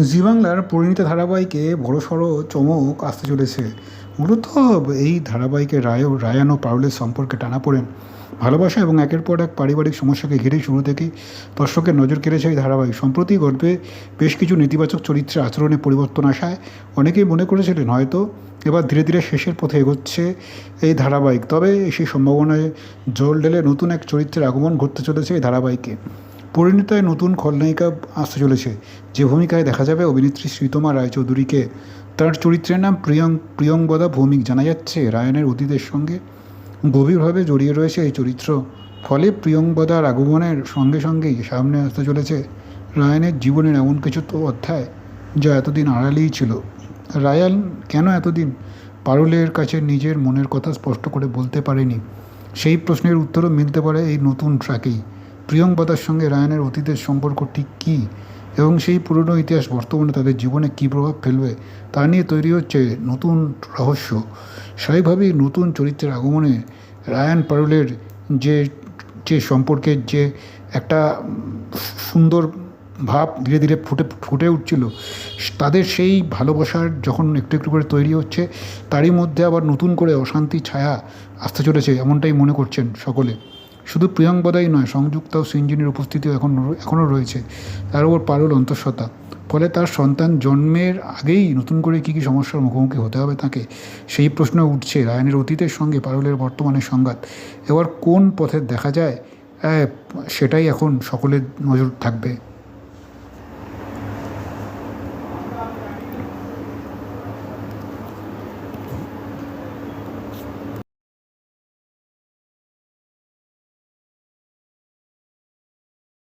জি বাংলার পরিণীতা ধারাবাহিকে বড়সড় চমক আসতে চলেছে। মূলত এই ধারাবাহিকে রায়ান ও পারুলের সম্পর্কে টানাপোড়েন, ভালোবাসা এবং একের পর এক পারিবারিক সমস্যাকে ঘিরেই শুরু থেকেই দর্শকের নজর কেড়েছে এই ধারাবাহিক। সম্প্রতি গল্পে বেশ কিছু নেতিবাচক চরিত্রের আচরণে পরিবর্তন আসায় অনেকেই মনে করেছিলেন হয়তো এবার ধীরে ধীরে শেষের পথে এগোচ্ছে এই ধারাবাহিক। তবে সেই সম্ভাবনায় জল ঢেলে নতুন এক চরিত্রের আগমন ঘটতে চলেছে এই ধারাবাহিকে। পরিণীতায় নতুন খলনায়িকা আসতে চলেছে, যে ভূমিকায় দেখা যাবে অভিনেত্রী শ্রীতমা রায়চৌধুরীকে। তার চরিত্রের নাম প্রিয়ংবদা ভৌমিক। জানা যাচ্ছে রায়ানের অতীতের সঙ্গে গভীরভাবে জড়িয়ে রয়েছে এই চরিত্র। ফলে প্রিয়ংবদার আগমনের সঙ্গে সঙ্গেই সামনে আসতে চলেছে রায়ানের জীবনের এমন কিছু তো অধ্যায় যা এতদিন আড়ালেই ছিল। রায়ান কেন এতদিন পারুলের কাছে নিজের মনের কথা স্পষ্ট করে বলতে পারেনি, সেই প্রশ্নের উত্তরও মিলতে পারে এই নতুন ট্র্যাকেই। প্রিয়ংবদার সঙ্গে রায়ানের অতীতের সম্পর্ক ঠিক কী, এবং সেই পুরনো ইতিহাস বর্তমানে তাদের জীবনে কী প্রভাব ফেলবে তা নিয়ে তৈরি হচ্ছে নতুন রহস্য। স্বাভাবিকভাবেই নতুন চরিত্রের আগমনে রায়ান পারুলের যে যে সম্পর্কের যে একটা সুন্দর ভাব ধীরে ধীরে ফুটে উঠছিল, তাদের সেই ভালোবাসার যখন একটু একটু করে তৈরি হচ্ছে, তারই মধ্যে আবার নতুন করে অশান্তি ছায়া আসতে চলেছে এমনটাই মনে করছেন সকলে। শুধু প্রিয়ংবদাই নয়, সংযুক্তা ও সিঞ্জিনের উপস্থিতিও এখনও রয়েছে। তার উপর পারুল অন্তঃসত্ত্বা। ফলে তার সন্তান জন্মের আগেই নতুন করে কী কী সমস্যার মুখোমুখি হতে হবে তাকে, সেই প্রশ্ন উঠছে। রায়ানের অতীতের সঙ্গে পারুলের বর্তমানের সংঘাত এবার কোন পথে দেখা যায়, সেটাই এখন সকলের নজর থাকবে।